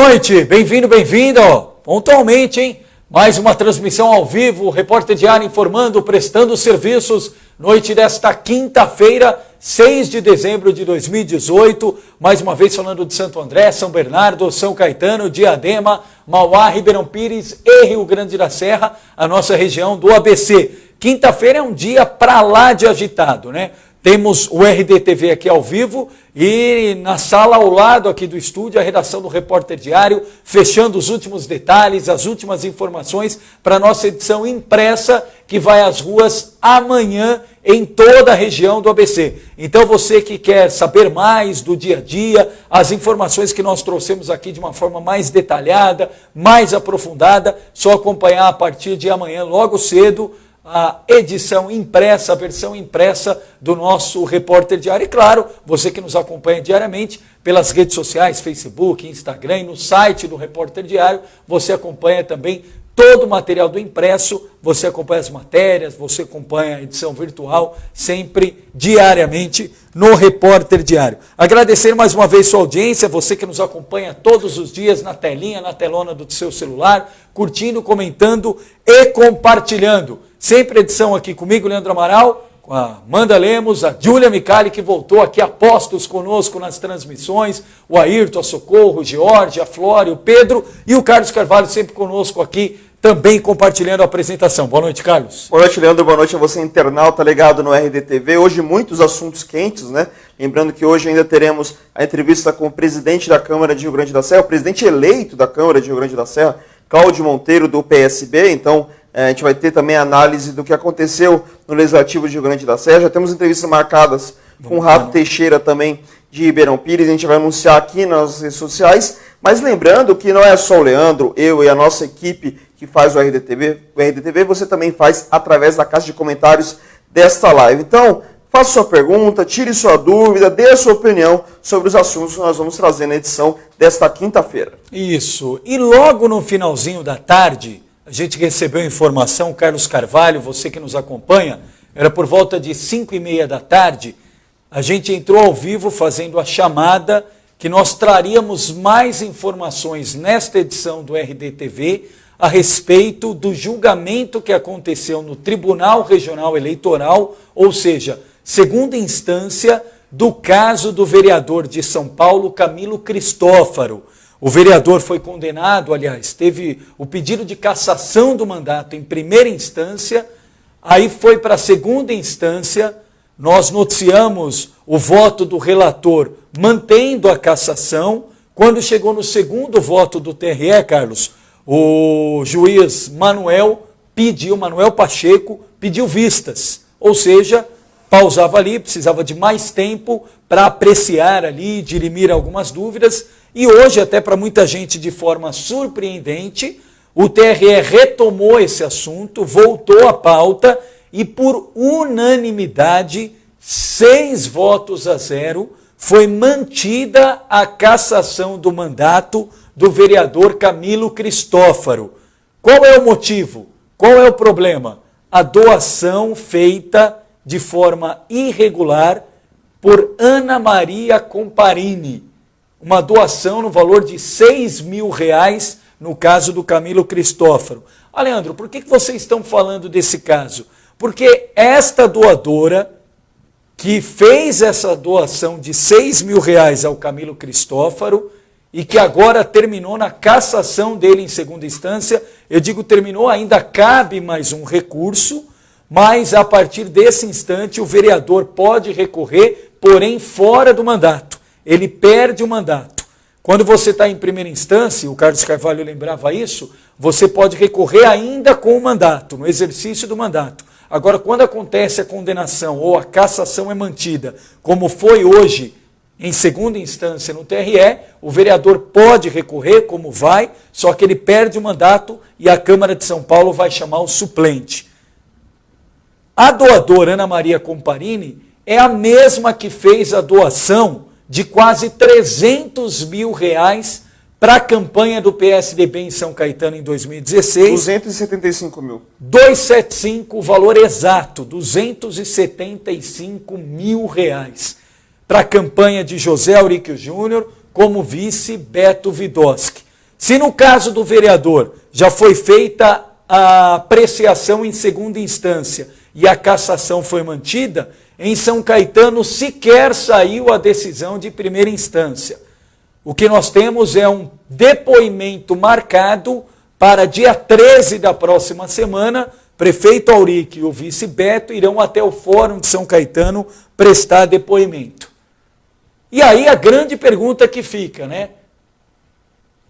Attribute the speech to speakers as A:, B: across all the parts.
A: noite, bem-vindo, bem-vinda, pontualmente, hein? Mais uma transmissão ao vivo, Repórter Diário informando, prestando serviços, noite desta quinta-feira, 6 de dezembro de 2018, mais uma vez falando de Santo André, São Bernardo, São Caetano, Diadema, Mauá, Ribeirão Pires e Rio Grande da Serra, a nossa região do ABC. Quinta-feira é um dia pra lá de agitado, né? Temos o RDTV aqui ao vivo e na sala ao lado aqui do estúdio, a redação do Repórter Diário, fechando os últimos detalhes, as últimas informações para a nossa edição impressa, que vai às ruas amanhã em toda a região do ABC. Então você que quer saber mais do dia a dia, as informações que nós trouxemos aqui de uma forma mais detalhada, mais aprofundada, só acompanhar a partir de amanhã, logo cedo, a edição impressa, a versão impressa do nosso Repórter Diário. E claro, você que nos acompanha diariamente pelas redes sociais, Facebook, Instagram e no site do Repórter Diário, você acompanha também todo o material do impresso, você acompanha as matérias, você acompanha a edição virtual, sempre diariamente no Repórter Diário. Agradecer mais uma vez sua audiência, você que nos acompanha todos os dias na telinha, na telona do seu celular, curtindo, comentando e compartilhando. Sempre edição aqui comigo, Leandro Amaral, com a Amanda Lemos, a Júlia Micali, que voltou aqui a postos conosco nas transmissões, o Ayrton, a Socorro, o Jorge, a Flória, o Pedro e o Carlos Carvalho sempre conosco aqui, também compartilhando a apresentação. Boa noite, Carlos.
B: Boa noite, Leandro. Boa noite a você, internauta ligado no RDTV. Hoje muitos assuntos quentes, né? Lembrando que hoje ainda teremos a entrevista com o presidente da Câmara de Rio Grande da Serra, o presidente eleito da Câmara de Rio Grande da Serra, Cláudio Monteiro, do PSB. Então, a gente vai ter também a análise do que aconteceu no Legislativo de Rio Grande da Serra. Já temos entrevistas marcadas com o Rato Teixeira também de Ribeirão Pires. A gente vai anunciar aqui nas redes sociais. Mas lembrando que não é só o Leandro, eu e a nossa equipe que faz o RDTV. O RDTV você também faz através da caixa de comentários desta live. Então, faça sua pergunta, tire sua dúvida, dê a sua opinião sobre os assuntos que nós vamos trazer na edição desta quinta-feira.
A: Isso. E logo no finalzinho da tarde, a gente recebeu informação, Carlos Carvalho, você que nos acompanha, era por volta de 5h30 da tarde, a gente entrou ao vivo fazendo a chamada que nós traríamos mais informações nesta edição do RDTV a respeito do julgamento que aconteceu no Tribunal Regional Eleitoral, ou seja, segunda instância do caso do vereador de São Paulo, Camilo Cristófaro. O vereador foi condenado, aliás, teve o pedido de cassação do mandato em primeira instância, aí foi para a segunda instância, nós noticiamos o voto do relator mantendo a cassação. Quando chegou no segundo voto do TRE, Carlos, o juiz Manuel Pacheco pediu vistas, ou seja, pausava ali, precisava de mais tempo para apreciar ali, dirimir algumas dúvidas. E hoje, até para muita gente de forma surpreendente, o TRE retomou esse assunto, voltou à pauta e por unanimidade, 6 votos a 0, foi mantida a cassação do mandato do vereador Camilo Cristófaro. Qual é o motivo? Qual é o problema? A doação feita de forma irregular por Ana Maria Comparini. Uma doação no valor de R$6.000, no caso do Camilo Cristófaro. Leandro, por que vocês estão falando desse caso? Porque esta doadora, que fez essa doação de R$6.000 ao Camilo Cristófaro, e que agora terminou na cassação dele em segunda instância, eu digo terminou, ainda cabe mais um recurso, mas a partir desse instante o vereador pode recorrer, porém fora do mandato. Ele perde o mandato. Quando você está em primeira instância, o Carlos Carvalho lembrava isso, você pode recorrer ainda com o mandato, no exercício do mandato. Agora, quando acontece a condenação ou a cassação é mantida, como foi hoje em segunda instância no TRE, o vereador pode recorrer, como vai, só que ele perde o mandato e a Câmara de São Paulo vai chamar o suplente. A doadora Ana Maria Comparini é a mesma que fez a doação de quase R$300 mil para a campanha do PSDB em São Caetano em 2016.
B: 275 mil.
A: 275, o valor exato, R$275 mil. Para a campanha de José Auríquio Júnior como vice Beto Vidoski. Se no caso do vereador já foi feita a apreciação em segunda instância e a cassação foi mantida, em São Caetano sequer saiu a decisão de primeira instância. O que nós temos é um depoimento marcado para dia 13 da próxima semana. Prefeito Auric e o vice Beto irão até o Fórum de São Caetano prestar depoimento. E aí a grande pergunta que fica, né?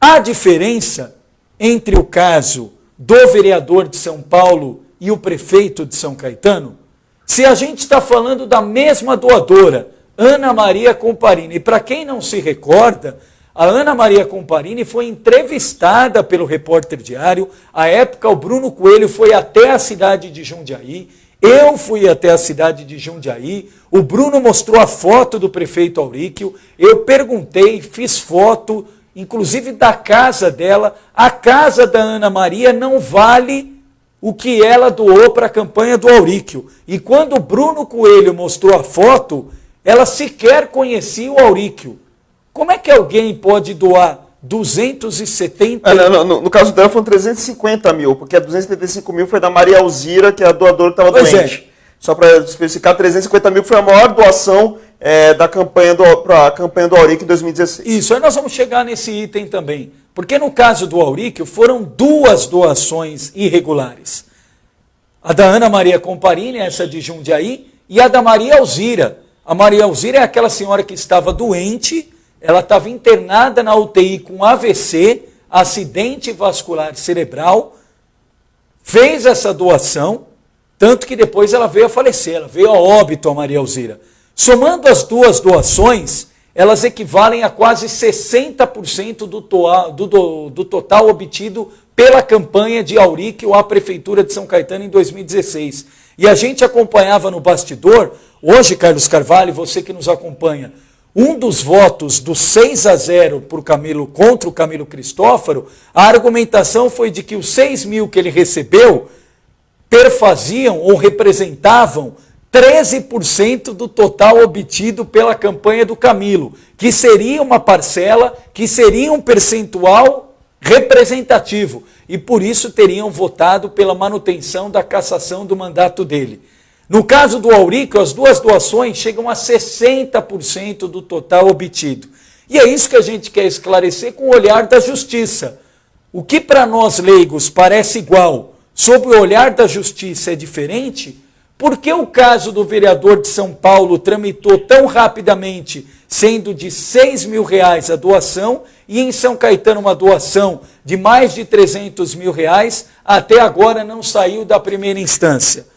A: Há diferença entre o caso do vereador de São Paulo e o prefeito de São Caetano? Se a gente está falando da mesma doadora, Ana Maria Comparini, e para quem não se recorda, a Ana Maria Comparini foi entrevistada pelo Repórter Diário. À época, o Bruno Coelho foi até a cidade de Jundiaí, eu fui até a cidade de Jundiaí, o Bruno mostrou a foto do prefeito Auríquio, eu perguntei, fiz foto, inclusive da casa dela. A casa da Ana Maria não vale o que ela doou para a campanha do Auríquio. E quando o Bruno Coelho mostrou a foto, ela sequer conhecia o Auríquio. Como é que alguém pode doar 270...
B: No caso dela foram 350 mil, porque a 275 mil foi da Maria Alzira, que é a doadora que estava doente. Só para especificar, 350 mil foi a maior doação para a campanha do Auríquio em 2016.
A: Isso, aí nós vamos chegar nesse item também. Porque no caso do Auríquio foram duas doações irregulares. A da Ana Maria Comparini, essa de Jundiaí, e a da Maria Alzira. A Maria Alzira é aquela senhora que estava doente, ela estava internada na UTI com AVC, acidente vascular cerebral, fez essa doação, tanto que depois ela veio a falecer, ela veio a óbito, a Maria Alzira. Somando as duas doações, elas equivalem a quase 60% do total obtido pela campanha de Auríquio à Prefeitura de São Caetano em 2016. E a gente acompanhava no bastidor, hoje, Carlos Carvalho, você que nos acompanha, um dos votos do 6-0 contra o Camilo Cristófaro, a argumentação foi de que os 6 mil que ele recebeu perfaziam ou representavam 13% do total obtido pela campanha do Camilo, que seria uma parcela, que seria um percentual representativo, e por isso teriam votado pela manutenção da cassação do mandato dele. No caso do Auríquio, as duas doações chegam a 60% do total obtido. E é isso que a gente quer esclarecer com o olhar da justiça. O que para nós leigos parece igual, sob o olhar da justiça é diferente. Por que o caso do vereador de São Paulo tramitou tão rapidamente, sendo de 6 mil reais a doação, e em São Caetano uma doação de mais de 300 mil reais, até agora não saiu da primeira instância?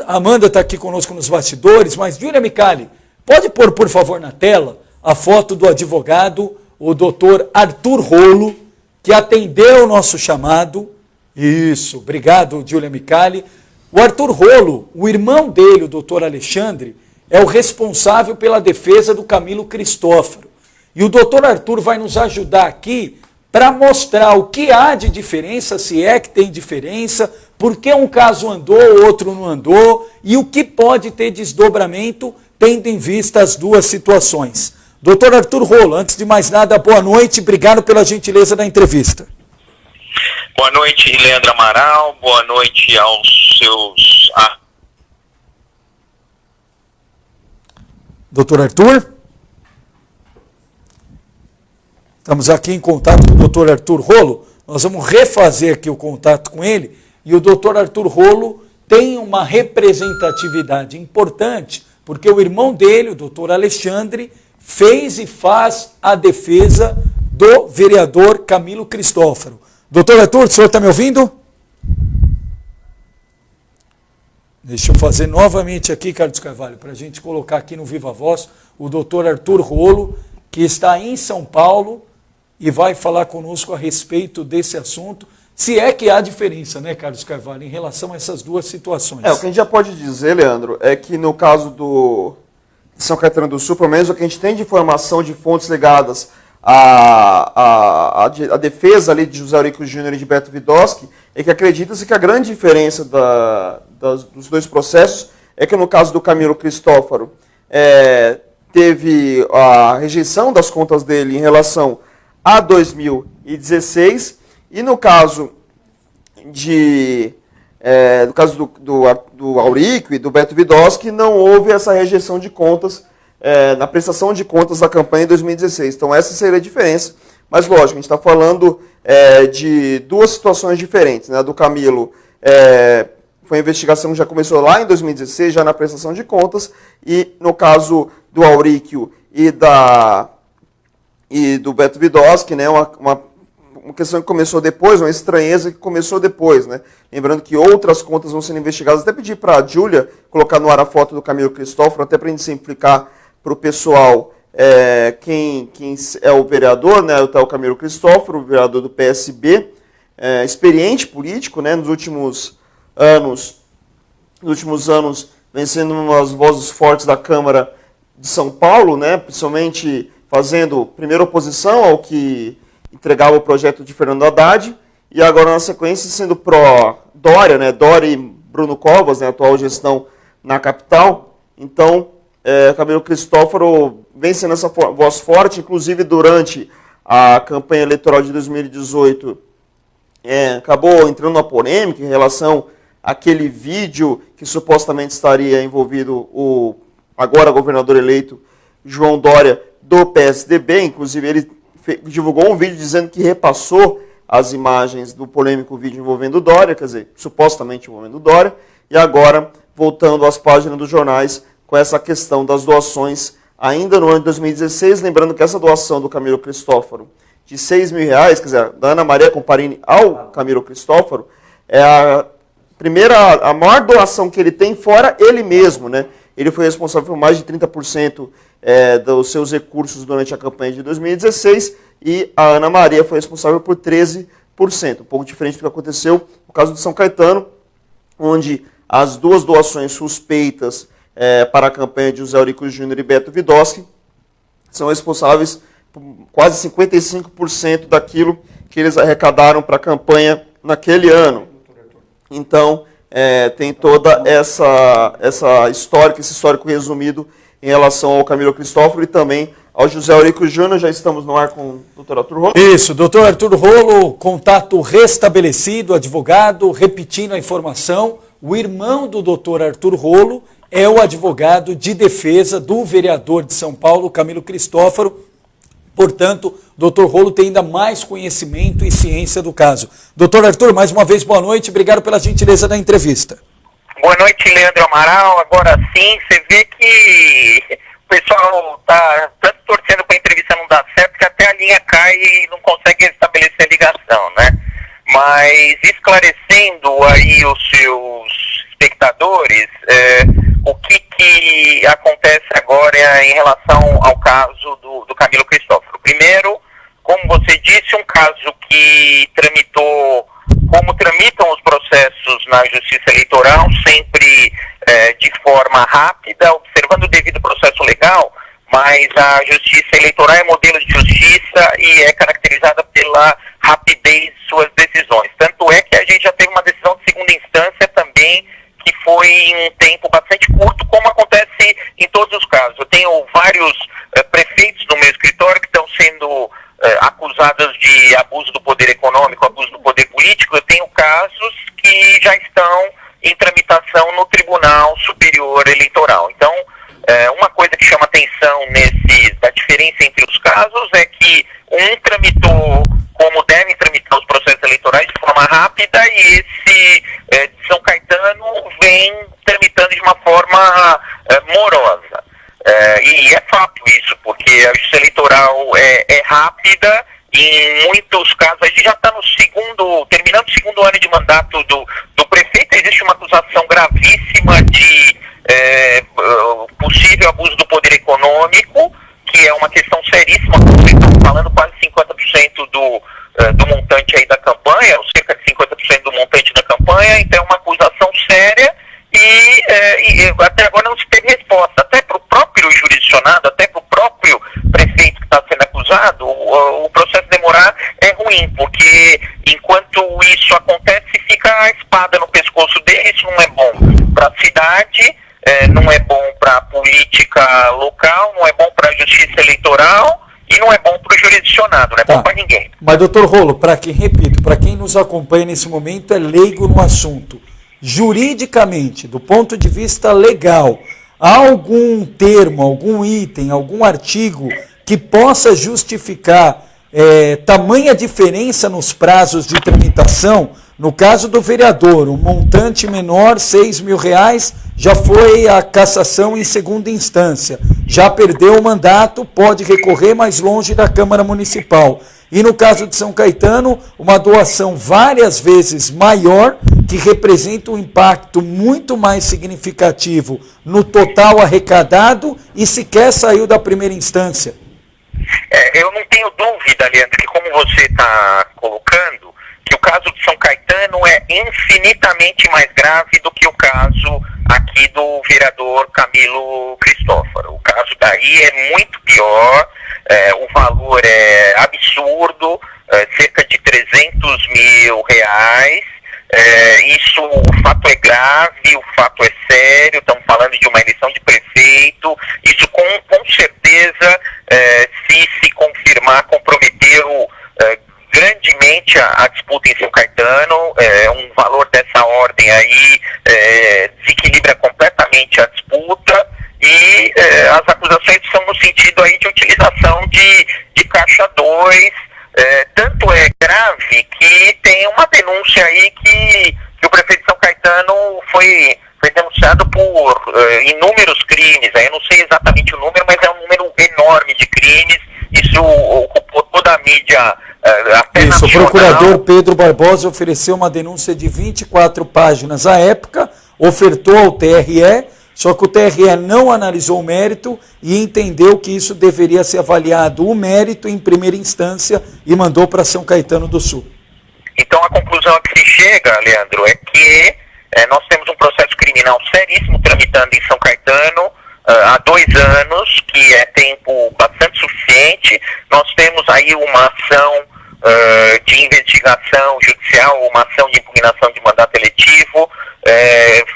A: Amanda está aqui conosco nos bastidores, mas Júlia Micali, pode pôr, por favor, na tela a foto do advogado, o doutor Arthur Rolo, que atendeu o nosso chamado. Isso, obrigado, Júlia Micali. O Arthur Rolo, o irmão dele, o doutor Alexandre, é o responsável pela defesa do Camilo Cristófaro. E o doutor Arthur vai nos ajudar aqui para mostrar o que há de diferença, se é que tem diferença, por que um caso andou, o outro não andou, e o que pode ter desdobramento, tendo em vista as duas situações. Doutor Arthur Rolo, antes de mais nada, boa noite, obrigado pela gentileza da entrevista.
C: Boa noite, Leandro Amaral, boa noite aos seus...
A: Doutor Arthur? Estamos aqui em contato com o doutor Arthur Rolo, nós vamos refazer aqui o contato com ele, e o doutor Arthur Rolo tem uma representatividade importante, porque o irmão dele, o doutor Alexandre, fez e faz a defesa do vereador Camilo Cristófaro. Doutor Arthur, o senhor está me ouvindo? Deixa eu fazer novamente aqui, Carlos Carvalho, para a gente colocar aqui no Viva Voz o doutor Arthur Rolo, que está em São Paulo e vai falar conosco a respeito desse assunto, se é que há diferença, né, Carlos Carvalho, em relação a essas duas situações.
B: O que a gente já pode dizer, Leandro, é que no caso de São Caetano do Sul, pelo menos o que a gente tem de informação de fontes ligadas a defesa ali de José Auríquio Júnior e de Beto Vidosky, é que acredita-se que a grande diferença dos dois processos é que no caso do Camilo Cristófaro teve a rejeição das contas dele em relação a 2016, 2016. E no caso do Auríquio e do Beto Vidosky, não houve essa rejeição de contas na prestação de contas da campanha em 2016. Então essa seria a diferença. Mas lógico, a gente está falando de duas situações diferentes. Né? Do Camilo, foi a investigação que já começou lá em 2016, já na prestação de contas, e no caso do Auríquio e do Beto Vidosky, né? uma questão que começou depois, uma estranheza que começou depois. Né? Lembrando que outras contas vão sendo investigadas. Até pedir para a Júlia colocar no ar a foto do Camilo Cristófaro, até para a gente simplificar para o pessoal quem é o vereador, né? O Camilo Cristófaro, o vereador do PSB, experiente político, né? Nos últimos anos vem sendo umas vozes fortes da Câmara de São Paulo, né? Principalmente fazendo primeira oposição ao que entregava o projeto de Fernando Haddad, e agora na sequência sendo pró-Dória, né? Dória e Bruno Covas, né? Atual gestão na capital. Então, Camilo Cristófaro vem sendo essa voz forte, inclusive durante a campanha eleitoral de 2018, acabou entrando uma polêmica em relação àquele vídeo que supostamente estaria envolvido o agora governador eleito João Dória do PSDB. Inclusive ele divulgou um vídeo dizendo que repassou as imagens do polêmico vídeo envolvendo Dória, quer dizer, supostamente envolvendo Dória, e agora voltando às páginas dos jornais com essa questão das doações ainda no ano de 2016, lembrando que essa doação do Camilo Cristófaro de R$6.000, quer dizer, da Ana Maria Comparini ao Camilo Cristófaro, é a maior doação que ele tem fora ele mesmo, né? Ele foi responsável por mais de 30% dos seus recursos durante a campanha de 2016 e a Ana Maria foi responsável por 13%, um pouco diferente do que aconteceu no caso de São Caetano, onde as duas doações suspeitas para a campanha de José Auríquio Júnior e Beto Vidosky são responsáveis por quase 55% daquilo que eles arrecadaram para a campanha naquele ano. Então, tem toda esse histórico resumido em relação ao Camilo Cristófaro e também ao José Auríquio Júnior. Já estamos no ar com o doutor Arthur Rolo.
A: Isso, doutor Arthur Rolo, contato restabelecido, advogado, repetindo a informação, o irmão do doutor Arthur Rolo é o advogado de defesa do vereador de São Paulo, Camilo Cristófaro. Portanto, doutor Rolo tem ainda mais conhecimento e ciência do caso. Doutor Arthur, mais uma vez, boa noite. Obrigado pela gentileza da entrevista.
C: Boa noite, Leandro Amaral. Agora sim, você vê que o pessoal está tanto torcendo para a entrevista não dar certo que até a linha cai e não consegue estabelecer a ligação, né? Mas esclarecendo aí os seus espectadores, o que acontece agora em relação ao caso do Camilo Cristófaro. Primeiro, como você disse, um caso que tramitou, como tramitam os processos na Justiça Eleitoral, sempre de forma rápida, observando o devido processo legal, mas a Justiça Eleitoral é modelo de justiça e é caracterizada pela rapidez de suas decisões. Tanto é que a gente já teve uma decisão de segunda instância também, que foi em um tempo bastante curto, como acontece em todos os casos. Eu tenho vários prefeitos no meu escritório que estão sendo acusados de abuso do poder econômico, abuso do poder político. Eu tenho casos que já estão em tramitação no Tribunal Superior Eleitoral. Então, uma coisa que chama atenção da diferença entre os casos é que um tramitou como devem tramitar os processos eleitorais de forma rápida e esse de São Caetano vem tramitando de uma forma morosa. E é fato isso, porque a justiça eleitoral é rápida e em muitos casos, a gente já está terminando o segundo ano de mandato do prefeito, existe uma acusação gravíssima de possível abuso do poder econômico, que é uma questão seríssima, como estamos falando, quase 50% do montante aí da campanha, ou cerca de 50% do montante da campanha, então é uma acusação séria e até agora não se teve resposta, até para o próprio jurisdicionado, até para o próprio prefeito que está sendo acusado, o processo demorar é ruim, porque enquanto isso acontece, fica a espada no pescoço dele, isso não é bom para a cidade, não é bom para a política local, não é bom para a justiça eleitoral e não é bom para o jurisdicionado, não é bom para ninguém.
A: Mas, doutor Rolo, para quem nos acompanha nesse momento é leigo no assunto, juridicamente, do ponto de vista legal, há algum termo, algum item, algum artigo que possa justificar tamanha diferença nos prazos de tramitação? No caso do vereador, o montante menor, R$6.000, já foi a cassação em segunda instância. Já perdeu o mandato, pode recorrer mais longe da Câmara Municipal. E no caso de São Caetano, uma doação várias vezes maior, que representa um impacto muito mais significativo no total arrecadado e sequer saiu da primeira instância.
C: Eu não tenho dúvida, Leandro, que como você está colocando, que o caso de São Caetano é infinitamente mais grave do que o caso aqui do vereador Camilo Cristófaro. O caso daí é muito pior, o valor é absurdo, cerca de R$300 mil. Isso, o fato é grave, o fato é sério, estamos falando de uma eleição de prefeito, isso com certeza, se confirmar, comprometeu grandemente a disputa em São Caetano. Um valor dessa ordem aí desequilibra completamente a disputa e as acusações são no sentido aí de utilização de caixa 2. Tanto é grave que tem uma denúncia aí que o prefeito de São Caetano foi denunciado por inúmeros crimes. Eu não sei exatamente o número, mas é um número enorme de crimes. Isso ocupou toda a mídia até
A: Isso,
C: nacional.
A: o procurador Pedro Barbosa ofereceu uma denúncia de 24 páginas à época, ofertou ao TRE, só que o TRE não analisou o mérito e entendeu que isso deveria ser avaliado o mérito em primeira instância e mandou para São Caetano do Sul.
C: Então a conclusão a que se chega, Leandro, é que nós temos um processo criminal seríssimo tramitando em São Caetano há 2 anos, que é tempo bastante suficiente. Nós temos aí uma ação de investigação judicial, uma ação de impugnação de mandato eletivo,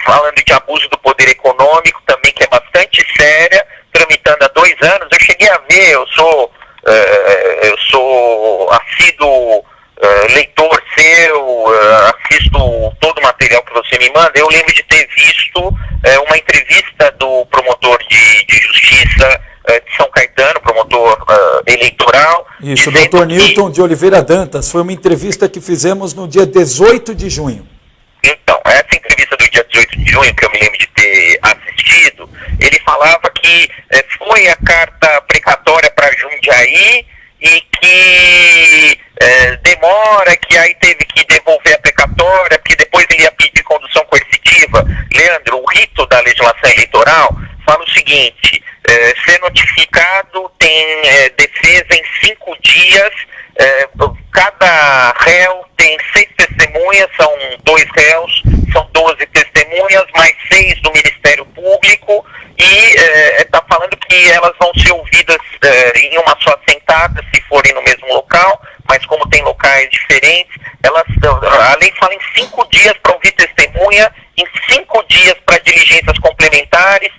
C: falando de abuso do poder econômico também, que é bastante séria, tramitando há 2 anos. Eu cheguei a ver, eu sou assíduo leitor seu, assisto todo o material que você me manda. Eu lembro de ter visto uma entrevista do promotor de justiça de São Caetano, promotor eleitoral.
A: Isso, doutor Newton de Oliveira Dantas. Foi uma entrevista que fizemos no dia 18 de junho.
C: Então, essa entrevista do dia 18 de junho, que eu me lembro de ter assistido, ele falava que foi a carta precatória para Jundiaí e que demora, que aí teve que devolver a precatória, porque depois ele ia pedir condução coercitiva. Leandro, o rito da legislação eleitoral fala o seguinte: ser notificado tem defesa em 5 dias, cada réu tem 6 testemunhas, são 2 réus, são 12 testemunhas, mais 6 do Ministério Público, e está falando que elas vão ser ouvidas em uma só sentada, se forem no mesmo local, mas como tem locais diferentes, a lei fala em 5 dias para ouvir testemunha, em 5 dias para diligências complementares,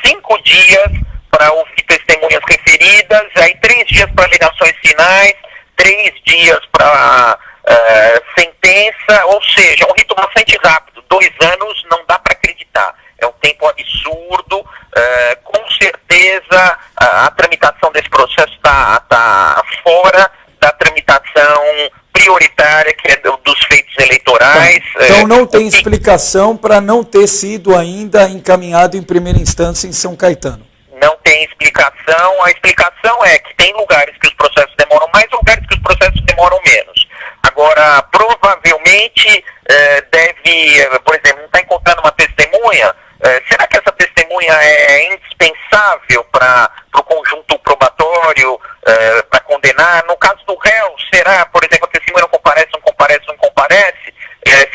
C: 5 dias para ouvir testemunhas referidas, aí 3 dias para alegações finais, 3 dias para sentença, ou seja, é um rito bastante rápido. 2 anos não dá para acreditar, é um tempo absurdo. Com certeza a tramitação desse processo está fora da tramitação prioritária, que é dos feitos eleitorais.
A: Então não tem explicação para não ter sido ainda encaminhado em primeira instância em São Caetano.
C: Não tem explicação. A explicação é que tem lugares que os processos demoram mais, lugares que os processos demoram menos. Agora, provavelmente deve, por exemplo, não está encontrando uma testemunha. Será que essa testemunha é indispensável para o conjunto probatório, para condenar? No caso do réu, será, por exemplo, a testemunha não comparece?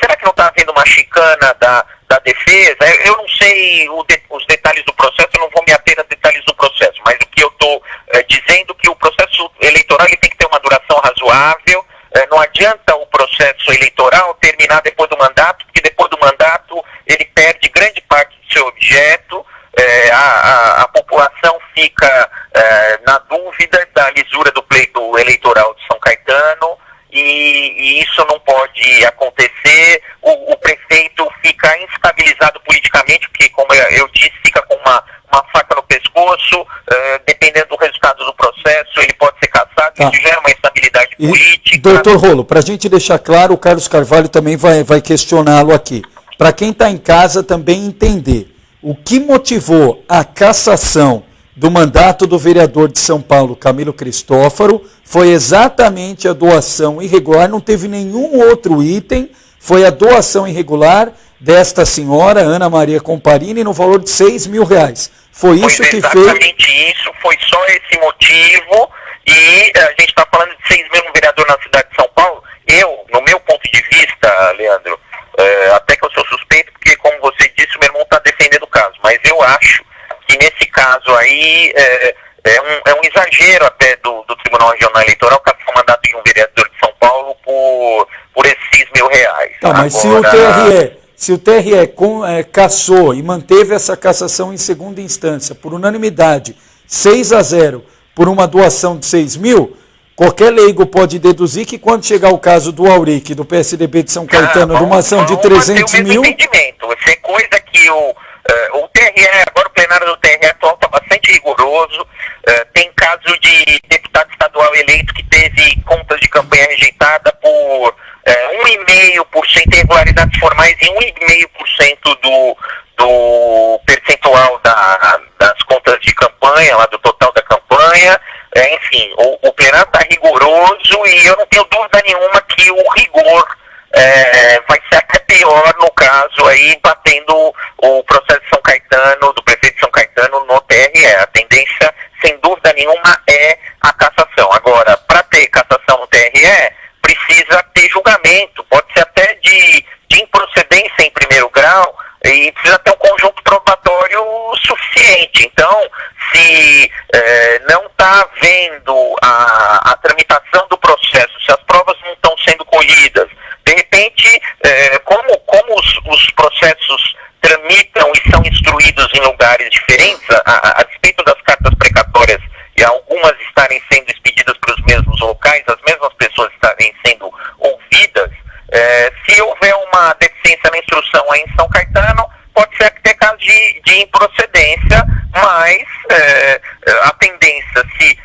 C: Será que não está havendo uma chicana da defesa? Eu não sei os detalhes do processo, eu não vou me ater a detalhes do processo, mas o que eu estou dizendo é que o processo eleitoral ele tem que ter uma duração razoável. Não adianta o processo eleitoral terminar depois do mandato, porque depois do mandato ele perde grande parte do seu objeto, a população fica na dúvida da a lisura do pleito eleitoral de São Caetano, e isso não pode acontecer. O prefeito fica instabilizado politicamente, porque, como eu disse, fica com uma faca no pescoço, dependendo do resultado do processo, ele pode ser cassado, isso gera uma instabilidade política.
A: Doutor Rolo, para a gente deixar claro, o Carlos Carvalho também vai questioná-lo aqui. Para quem está em casa também entender, o que motivou a cassação do mandato do vereador de São Paulo, Camilo Cristófaro, foi exatamente a doação irregular, não teve nenhum outro item, foi a doação irregular desta senhora, Ana Maria Comparini, no valor de R$6 mil. Foi isso que fez...
C: Exatamente isso, foi só esse motivo, e a gente está falando de 6 mil no vereador na cidade de São Paulo. Eu, no meu ponto de vista, Leandro, até que eu sou suspeito, porque, como você disse, o meu irmão está defendendo o caso, mas eu acho que nesse caso aí é um exagero até do Tribunal Regional Eleitoral caçar o mandato de um vereador de São Paulo por esses R$6 mil.
A: Tá, mas se o TRE cassou e manteve essa cassação em segunda instância, por unanimidade, 6-0, por uma doação de 6 mil, qualquer leigo pode deduzir que quando chegar o caso do Auric, do PSDB de São Caetano, de uma ação de 300 mil...
C: Isso é coisa que o TRE, agora o plenário do TRE atual está bastante rigoroso. Tem caso de deputado estadual eleito que teve contas de campanha rejeitada por 1,5%, irregularidades formais em 1,5% do percentual das contas de campanha, lá do total da campanha. Enfim, o plenário está rigoroso e eu não tenho dúvida nenhuma que o rigor vai ser até pior no caso aí, batendo o processo de São Caetano, do prefeito de São Caetano no TRE. A tendência, sem dúvida nenhuma, é a cassação. Agora, para ter cassação no TRE, precisa ter julgamento, pode ser até de improcedência em primeiro grau, e precisa ter um conjunto probatório suficiente. Então, se não está havendo a tramitação do processo, se as provas não estão sendo colhidas, de repente, como os processos tramitam e são instruídos em lugares diferentes, a despeito das cartas precatórias e algumas estarem sendo expedidas para os mesmos locais, as mesmas pessoas estarem sendo ouvidas, se houver uma deficiência na instrução aí em São Caetano, pode ser que tenha caso de improcedência, mas a tendência, se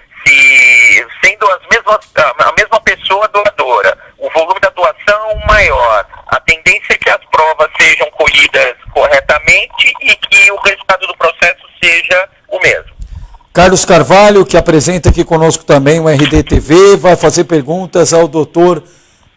C: sendo a mesma pessoa doadora, o volume da doação maior, a tendência é que as provas sejam colhidas corretamente e que o resultado do processo seja o mesmo.
A: Carlos Carvalho, que apresenta aqui conosco também o RDTV, vai fazer perguntas ao doutor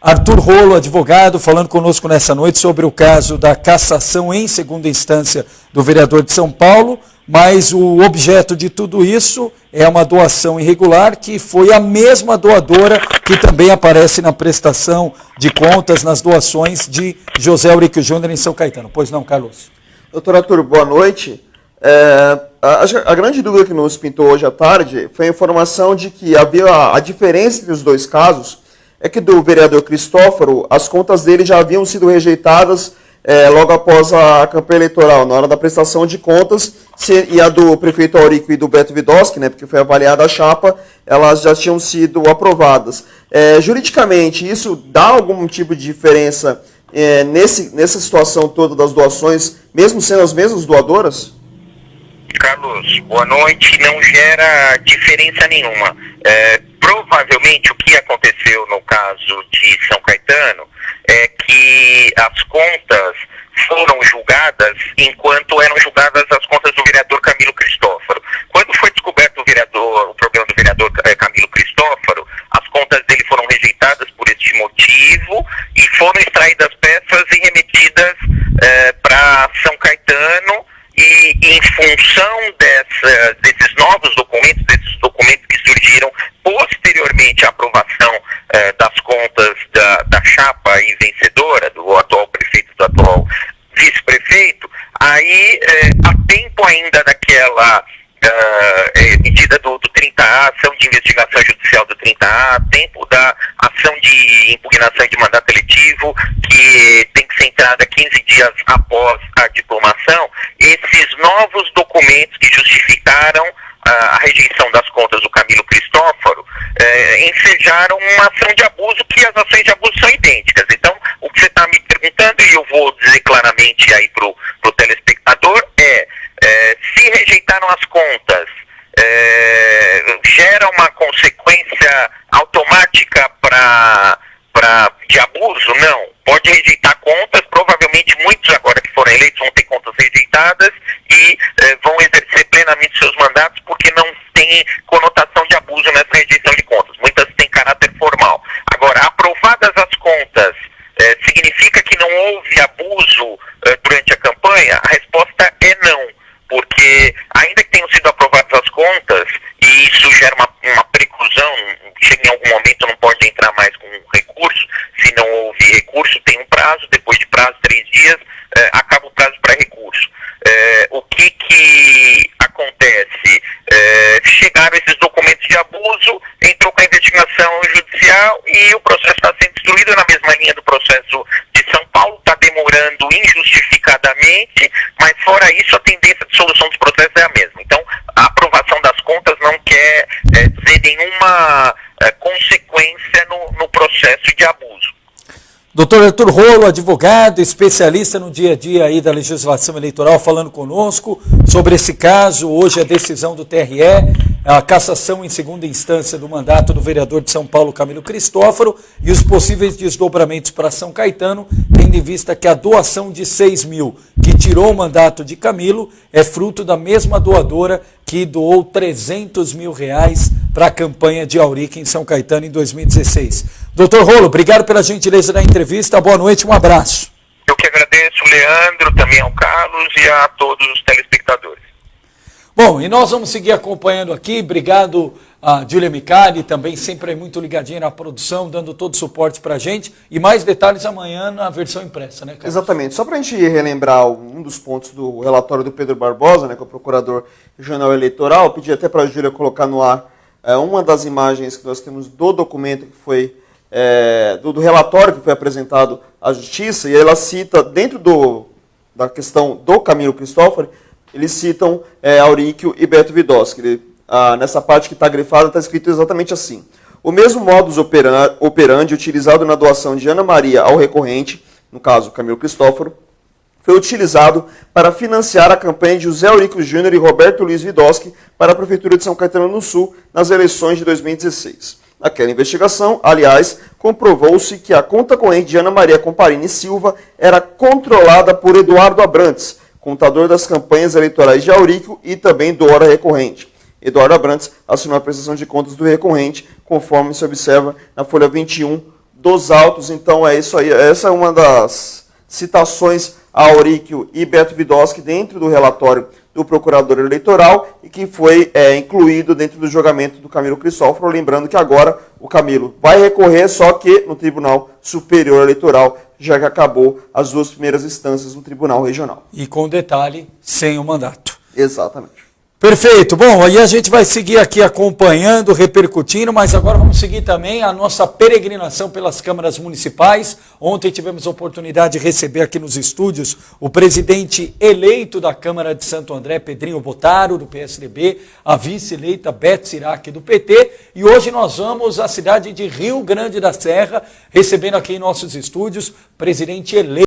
A: Arthur Rolo, advogado, falando conosco nessa noite sobre o caso da cassação em segunda instância do vereador de São Paulo, mas o objeto de tudo isso é uma doação irregular, que foi a mesma doadora que também aparece na prestação de contas nas doações de José Auric Júnior em São Caetano. Pois não, Carlos?
B: Doutor Arthur, boa noite. A grande dúvida que nos pintou hoje à tarde foi a informação de que havia a diferença entre os dois casos, é que do vereador Cristófaro, as contas dele já haviam sido rejeitadas logo após a campanha eleitoral, na hora da prestação de contas, e a do prefeito Auric e do Beto Vidoski, né, porque foi avaliada a chapa, elas já tinham sido aprovadas. Juridicamente, isso dá algum tipo de diferença nessa situação toda das doações, mesmo sendo as mesmas doadoras?
C: Carlos, boa noite. Não gera diferença nenhuma. Provavelmente o que aconteceu no caso de São Caetano é que as contas foram julgadas enquanto eram julgadas as contas do vereador Camilo Cristófaro. Quando foi descoberto o problema do vereador Camilo Cristófaro, as contas dele foram rejeitadas por este motivo e foram extraídas peças e remetidas para São Caetano, e em função desses novos documentos, que surgiram posteriormente à aprovação das contas da chapa e vencedora, do atual prefeito, do atual vice-prefeito, aí há tempo ainda daquela medida do 30A, ação de investigação judicial do 30A, tempo da ação de impugnação de mandato eletivo, que tem que ser entrada 15 dias após a diplomação. Esses novos documentos que justificaram a rejeição das contas do Camilo Cristófaro, ensejaram uma ação de abuso, que as ações de abuso são idênticas. Então, o que você está me perguntando, e eu vou dizer claramente aí para o telespectador, se rejeitaram as contas, gera uma consequência automática de abuso? Não. Pode rejeitar contas, provavelmente muitos agora que foram eleitos vão ter contas rejeitadas e vão exercer plenamente seus mandatos, porque não tem conotação de abuso nessa rejeição de contas. Muitas têm caráter formal. Agora, aprovadas as contas, significa que não houve abuso durante a campanha? A resposta é não, porque ainda que tenham sido aprovadas as contas, e isso gera uma preclusão, chega em algum momento, não pode entrar mais com recurso. Se não houve recurso, tem um prazo, depois de prazo, 3 dias, acaba o prazo para recurso. O que acontece? Chegaram esses documentos de abuso, entrou com a investigação judicial e o processo está sendo instruído na mesma linha do processo de São Paulo, está demorando injustificadamente, mas fora isso a tendência de solução dos processos é a mesma. Então, a aprovação das contas não quer dizer nenhuma consequência no processo de abuso.
A: Doutor Arthur Rolo, advogado, especialista no dia a dia aí da legislação eleitoral, falando conosco sobre esse caso. Hoje a decisão do TRE, a cassação em segunda instância do mandato do vereador de São Paulo, Camilo Cristófaro, e os possíveis desdobramentos para São Caetano, tendo em vista que a doação de 6 mil, que tirou o mandato de Camilo, é fruto da mesma doadora que doou 300 mil reais para a campanha de Auric em São Caetano em 2016. Doutor Rolo, obrigado pela gentileza da entrevista, boa noite, um abraço.
C: Eu que agradeço, Leandro, também ao Carlos e a todos os telespectadores.
A: Bom, e nós vamos seguir acompanhando aqui, obrigado a Júlia Micali, também sempre muito ligadinha na produção, dando todo o suporte para a gente, e mais detalhes amanhã na versão impressa, né, Carlos?
B: Exatamente, só para a gente relembrar um dos pontos do relatório do Pedro Barbosa, né, que é o procurador regional eleitoral, pedi até para a Júlia colocar no ar uma das imagens que nós temos do documento que foi, do relatório que foi apresentado à Justiça, e ela cita, dentro da questão do Camilo Cristófaro, eles citam Auríquio e Beto Vidoschi. Nessa parte que está grifada, está escrito exatamente assim. O mesmo modus operandi utilizado na doação de Ana Maria ao recorrente, no caso Camilo Cristófaro, foi utilizado para financiar a campanha de José Auríquio Júnior e Roberto Luiz Vidoschi para a Prefeitura de São Caetano do Sul nas eleições de 2016. Naquela investigação, aliás, comprovou-se que a conta corrente de Ana Maria Comparini Silva era controlada por Eduardo Abrantes, contador das campanhas eleitorais de Auríquio e também do Hora Recorrente. Eduardo Abrantes assinou a prestação de contas do recorrente, conforme se observa na folha 21 dos autos. Então é isso aí, essa é uma das citações a Auríquio e Beto Vidoschi dentro do relatório do procurador eleitoral e que foi incluído dentro do julgamento do Camilo Cristófaro. Lembrando que agora o Camilo vai recorrer, só que no Tribunal Superior Eleitoral, já que acabou as 2 primeiras instâncias no Tribunal Regional.
A: E com detalhe, sem o mandato.
B: Exatamente.
A: Perfeito. Bom, aí a gente vai seguir aqui acompanhando, repercutindo, mas agora vamos seguir também a nossa peregrinação pelas câmaras municipais. Ontem tivemos a oportunidade de receber aqui nos estúdios o presidente eleito da Câmara de Santo André, Pedrinho Bottaro, do PSDB, a vice-eleita Beth Sirac, do PT, e hoje nós vamos à cidade de Rio Grande da Serra, recebendo aqui em nossos estúdios o presidente eleito